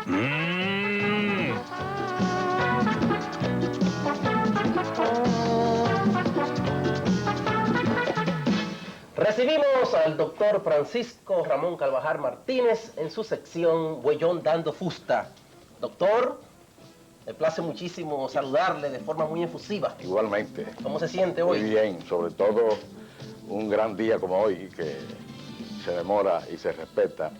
Mm. Recibimos al doctor Francisco Ramón Carvajal Martínez en su sección Huellón dando fusta. Doctor, me place muchísimo saludarle de forma muy efusiva. Igualmente. ¿Cómo se siente hoy? Muy bien, sobre todo un gran día como hoy, que se demora y se respeta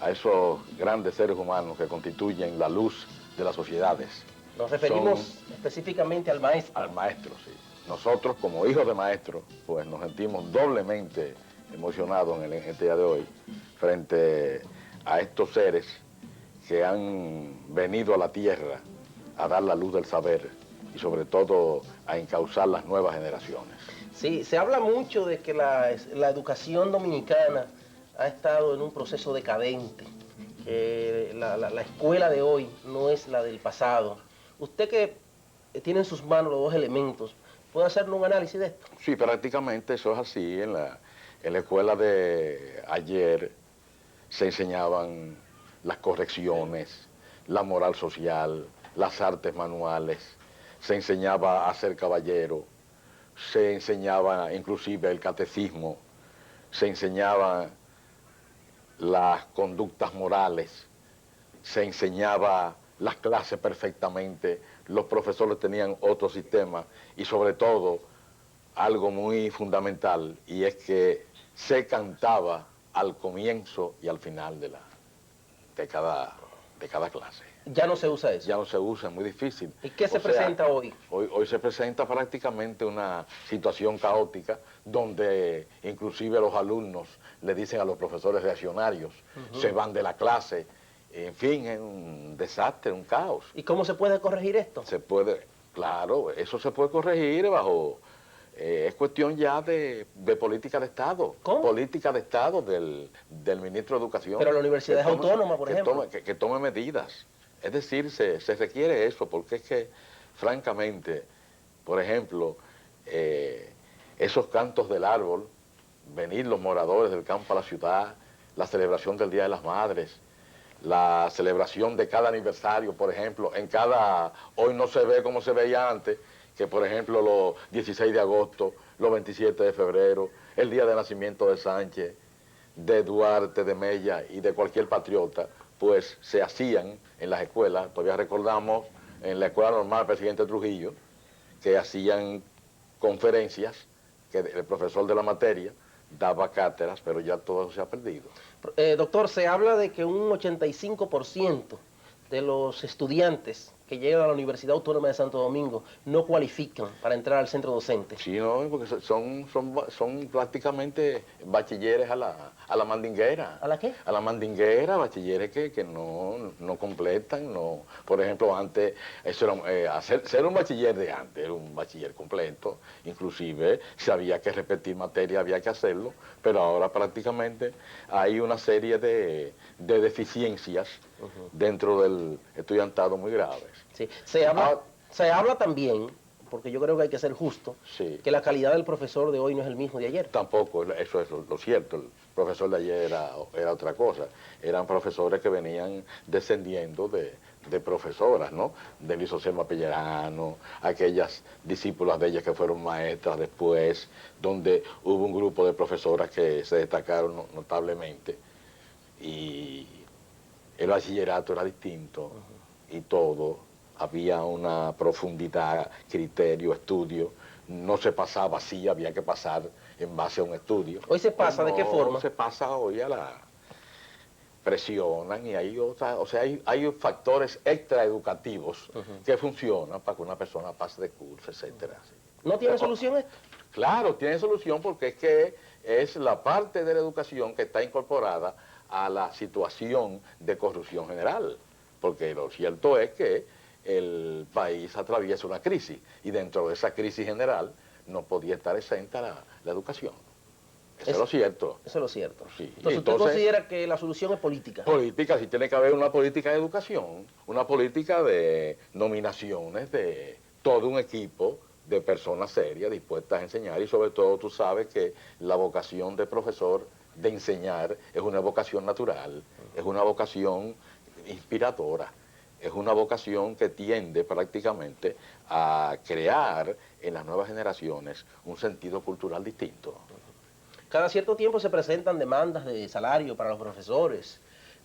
a esos grandes seres humanos que constituyen la luz de las sociedades. Nos referimos específicamente al maestro. Al maestro, sí. Nosotros, como hijos de maestro, pues nos sentimos doblemente emocionados en este día de hoy frente a estos seres que han venido a la tierra a dar la luz del saber y sobre todo a encauzar las nuevas generaciones. Sí, se habla mucho de que la educación dominicana ha estado en un proceso decadente, que la escuela de hoy no es la del pasado. Usted que tiene en sus manos los dos elementos, ¿puede hacernos un análisis de esto? Sí, prácticamente eso es así. En la escuela de ayer se enseñaban las correcciones, la moral social, las artes manuales, se enseñaba a ser caballero, se enseñaba inclusive el catecismo, se enseñaban las conductas morales, se enseñaba las clases perfectamente, los profesores tenían otro sistema y sobre todo algo muy fundamental, y es que se cantaba al comienzo y al final de cada clase. Ya no se usa eso. Ya no se usa, es muy difícil. ¿Y qué se presenta hoy? Hoy se presenta prácticamente una situación caótica donde inclusive los alumnos le dicen a los profesores reaccionarios, se van de la clase, en fin, es un desastre, un caos. ¿Y cómo se puede corregir esto? Se puede, claro, eso se puede corregir bajo... es cuestión ya de política de Estado. ¿Cómo? Política de Estado del ministro de Educación. Pero la universidad es autónoma, por ejemplo. Que tome medidas. Es decir, se requiere eso, porque es que, francamente, por ejemplo, esos cantos del árbol, venir los moradores del campo a la ciudad, la celebración del Día de las Madres, la celebración de cada aniversario, por ejemplo, hoy no se ve como se veía antes, que por ejemplo los 16 de agosto, los 27 de febrero, el día de nacimiento de Sánchez, de Duarte, de Mella y de cualquier patriota, pues se hacían en las escuelas. Todavía recordamos en la Escuela Normal Presidente Trujillo, que hacían conferencias, que el profesor de la materia daba cátedras, pero ya todo eso se ha perdido. Doctor, se habla de que un 85% de los estudiantes que llegan a la Universidad Autónoma de Santo Domingo no cualifican para entrar al centro docente. Sí, no, porque son prácticamente bachilleres a la mandinguera. ¿A la qué? A la mandinguera, bachilleres que no completan, no. Por ejemplo, antes, eso era, ser un bachiller de antes, era un bachiller completo, inclusive si había que repetir materia, había que hacerlo, pero ahora prácticamente hay una serie de deficiencias dentro del estudiantado muy graves. Sí. Se habla también, porque yo creo que hay que ser justo, sí, que la calidad del profesor de hoy no es el mismo de ayer. Tampoco, eso es lo cierto. El profesor de ayer era otra cosa. Eran profesores que venían descendiendo de profesoras, ¿no? De Luis Selma Pellerano, aquellas discípulas de ellas que fueron maestras después, donde hubo un grupo de profesoras que se destacaron notablemente. Y el bachillerato era distinto y todo. Había una profundidad, criterio, estudio. No se pasaba así, había que pasar en base a un estudio. ¿Hoy se pasa? ¿De qué forma? Se pasa hoy presionan y hay hay factores extraeducativos que funcionan para que una persona pase de curso, etcétera. ¿No tiene solución esto? Claro, tiene solución porque es que es la parte de la educación que está incorporada a la situación de corrupción general. Porque lo cierto es que el país atraviesa una crisis y dentro de esa crisis general no podía estar exenta la educación. Eso es lo cierto. Eso es lo cierto. Sí. Entonces, ¿usted considera que la solución es política? Política, sí tiene que haber una política de educación, una política de nominaciones de todo un equipo de personas serias dispuestas a enseñar y sobre todo tú sabes que la vocación de profesor de enseñar es una vocación natural, es una vocación inspiradora. Es una vocación que tiende prácticamente a crear en las nuevas generaciones un sentido cultural distinto. Cada cierto tiempo se presentan demandas de salario para los profesores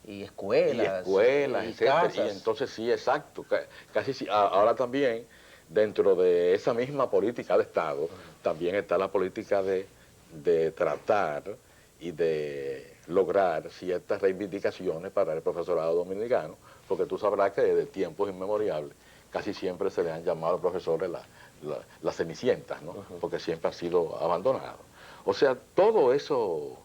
y escuelas, y etcétera. casas. Y entonces sí, exacto. Casi sí. Ahora también, dentro de esa misma política de Estado, también está la política de tratar y de lograr ciertas reivindicaciones para el profesorado dominicano, porque tú sabrás que desde tiempos inmemoriales casi siempre se le han llamado a los profesores las cenicientas, ¿no? Porque siempre ha sido abandonado. O sea, todo eso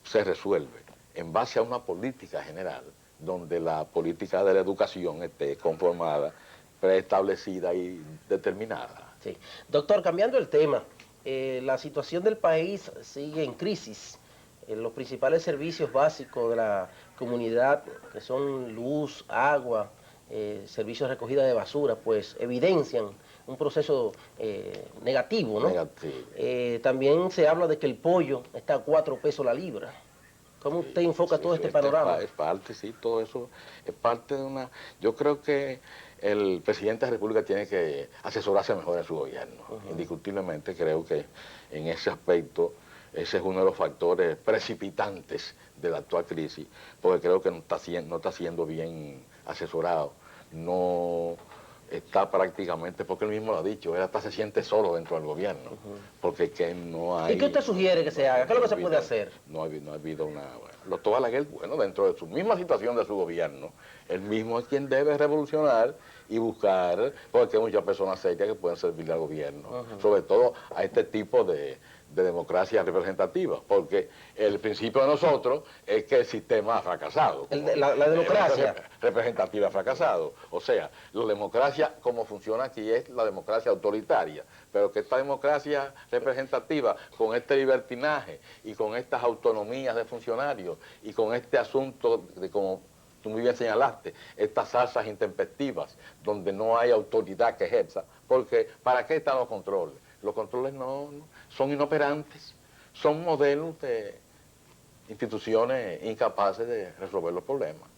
se resuelve en base a una política general, donde la política de la educación esté conformada, preestablecida y determinada. Sí. Doctor, cambiando el tema, la situación del país sigue en crisis. Los principales servicios básicos de la comunidad, que son luz, agua, servicios de recogida de basura, pues evidencian un proceso negativo, ¿no? Negativo. También se habla de que el pollo está a 4 pesos la libra. ¿Cómo usted enfoca todo este panorama? Es parte, sí, todo eso es parte de una... Yo creo que el presidente de la República tiene que asesorarse mejor en su gobierno. Indiscutiblemente creo que en ese aspecto ese es uno de los factores precipitantes de la actual crisis, porque creo que no está siendo bien asesorado. No está prácticamente, porque él mismo lo ha dicho, él hasta se siente solo dentro del gobierno, porque que no hay... ¿Y qué usted sugiere que se haga? ¿Qué es lo que se puede hacer? No ha habido una... Bueno, el doctor Balaguer, bueno, dentro de su misma situación de su gobierno, él mismo es quien debe revolucionar y buscar, porque hay muchas personas serias que pueden servirle al gobierno, sobre todo a este tipo de democracia representativa, porque el principio de nosotros es que el sistema ha fracasado. La democracia representativa ha fracasado. O sea, la democracia como funciona aquí es la democracia autoritaria, pero que esta democracia representativa, con este libertinaje y con estas autonomías de funcionarios y con este asunto de como tú muy bien señalaste, estas salsas intempestivas donde no hay autoridad que ejerza, porque ¿para qué están los controles? Los controles no son inoperantes, son modelos de instituciones incapaces de resolver los problemas.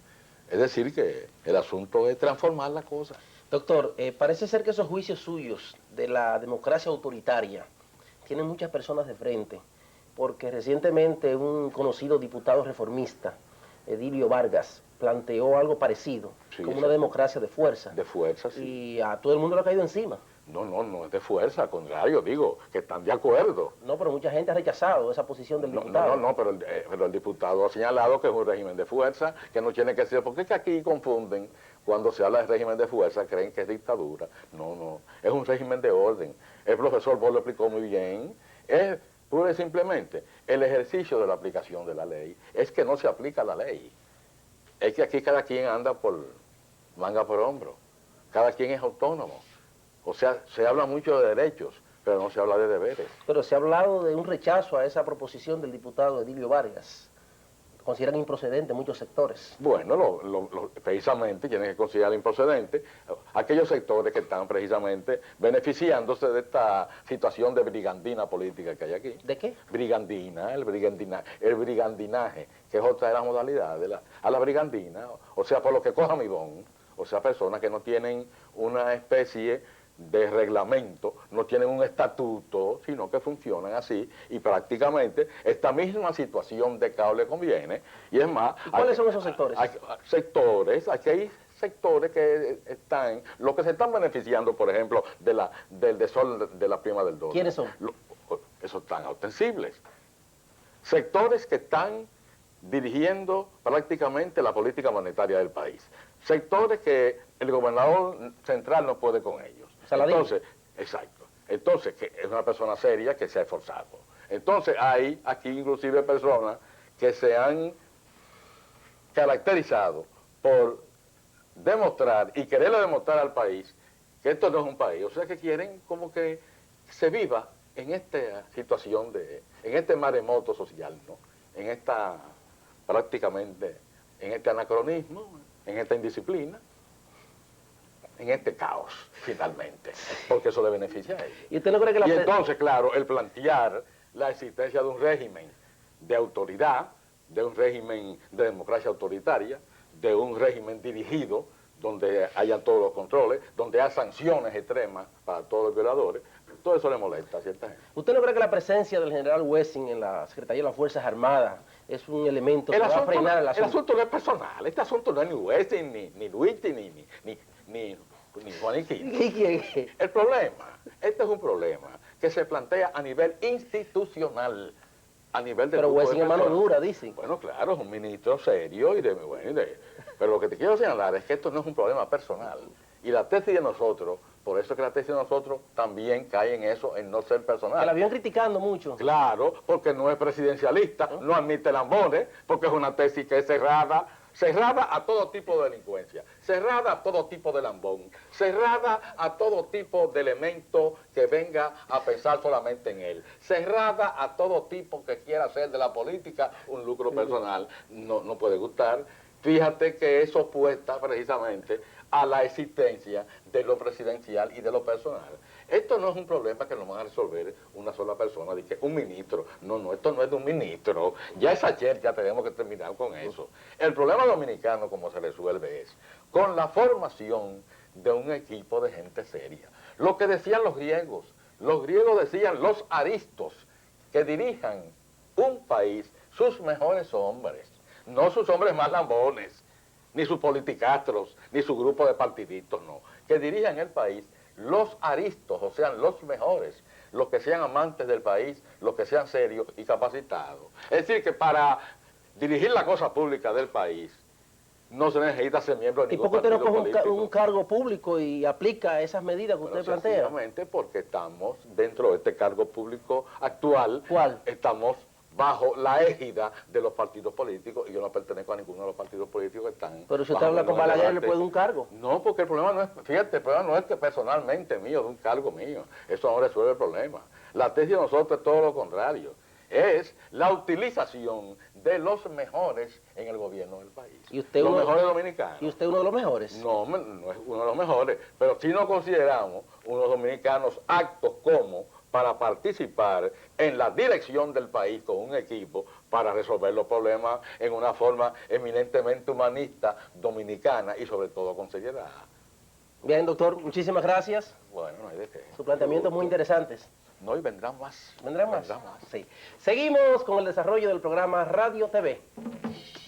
Es decir, que el asunto es transformar la cosa. Doctor, parece ser que esos juicios suyos de la democracia autoritaria tienen muchas personas de frente, porque recientemente un conocido diputado reformista, Edilio Vargas, planteó algo parecido, sí, como una democracia de fuerza. De fuerza, sí. Y a todo el mundo le ha caído encima. No es de fuerza, al contrario, digo, que están de acuerdo. No, pero mucha gente ha rechazado esa posición del diputado. Pero el diputado ha señalado que es un régimen de fuerza, que no tiene que ser, porque es que aquí confunden, cuando se habla de régimen de fuerza, creen que es dictadura. No, es un régimen de orden. El profesor Boll lo explicó muy bien, es pura y simplemente el ejercicio de la aplicación de la ley, es que no se aplica la ley. Es que aquí cada quien anda por manga por hombro, cada quien es autónomo. O sea, se habla mucho de derechos, pero no se habla de deberes. Pero se ha hablado de un rechazo a esa proposición del diputado Edilio Vargas. Consideran improcedente muchos sectores. Bueno, precisamente tienen que considerar improcedente aquellos sectores que están precisamente beneficiándose de esta situación de brigandina política que hay aquí. ¿De qué? Brigandina, el brigandinaje, que es otra de las modalidades a la brigandina, o sea, por lo que coja mi bon, o sea, personas que no tienen una especie de reglamento, no tienen un estatuto, sino que funcionan así, y prácticamente esta misma situación de caos le conviene, y es más... ¿Y cuáles son esos sectores? Aquí hay sectores que están, los que se están beneficiando, por ejemplo, del desorden de la prima del dólar. ¿Quiénes son? Esos tan ostensibles. Sectores que están dirigiendo prácticamente la política monetaria del país. Sectores que el gobernador central no puede con ellos. Entonces, exacto. Entonces, que es una persona seria que se ha esforzado. Entonces, hay aquí inclusive personas que se han caracterizado por demostrar y quererle demostrar al país que esto no es un país. O sea, que quieren como que se viva en esta situación en este maremoto social, ¿no? En esta, prácticamente, en este anacronismo, en esta indisciplina, en este caos, finalmente, porque eso le beneficia a ellos. ¿Y usted no cree que y entonces, claro, el plantear la existencia de un régimen de autoridad, de un régimen de democracia autoritaria, de un régimen dirigido, donde hayan todos los controles, donde haya sanciones extremas para todos los violadores. Todo eso le molesta a cierta gente. ¿Usted no cree que la presencia del general Wessing en la Secretaría de las Fuerzas Armadas es un elemento que va a frenar el asunto? El asunto no es personal, este asunto no es ni Wessing, ni Luigi, ni Juaniquín. ¿Y quién es? El problema, este es un problema que se plantea a nivel institucional, a nivel de... Pero Wessing es mano dura, dicen. Bueno, claro, es un ministro serio pero lo que te quiero señalar es que esto no es un problema personal. Y la tesis de nosotros, por eso es que la tesis de nosotros también cae en eso, en no ser personal. Que la vienen criticando mucho. Claro, porque no es presidencialista, no admite lambones, porque es una tesis que es cerrada a todo tipo de delincuencia, cerrada a todo tipo de lambón, cerrada a todo tipo de elemento que venga a pensar solamente en él, cerrada a todo tipo que quiera hacer de la política un lucro personal. No puede gustar. Fíjate que es opuesta precisamente a la existencia de lo presidencial y de lo personal. Esto no es un problema que lo van a resolver una sola persona, de que un ministro. No, esto no es de un ministro. Ya es ayer, ya tenemos que terminar con eso. El problema dominicano, como se resuelve, es con la formación de un equipo de gente seria. Lo que decían los griegos decían los aristos, que dirijan un país sus mejores hombres, no sus hombres más lambones, ni sus politicastros, ni su grupo de partiditos, no. Que dirijan el país los aristos, o sea, los mejores, los que sean amantes del país, los que sean serios y capacitados. Es decir, que para dirigir la cosa pública del país no se necesita ser miembro de ningún partido político. ¿Y por qué usted no coge un cargo público y aplica esas medidas que usted plantea? Sencillamente porque estamos dentro de este cargo público actual. ¿Cuál? Estamos bajo la égida de los partidos políticos, y yo no pertenezco a ninguno de los partidos políticos que están... Pero si usted habla con Balaguer, ¿le puede un cargo? No, porque el problema no es, fíjate, el problema no es que personalmente mío, de un cargo mío, eso no resuelve el problema. La tesis de nosotros es todo lo contrario, es la utilización de los mejores en el gobierno del país. ¿Y usted los mejores dominicanos. ¿Y usted uno de los mejores? No, no es uno de los mejores, pero sí nos consideramos unos dominicanos aptos como para participar en la dirección del país con un equipo para resolver los problemas en una forma eminentemente humanista, dominicana y sobre todo con seriedad. Bien, doctor, muchísimas gracias. Bueno, no hay de qué. Sus planteamientos muy interesantes. No, y vendrán más. ¿Vendrán más? Sí. Seguimos con el desarrollo del programa Radio TV.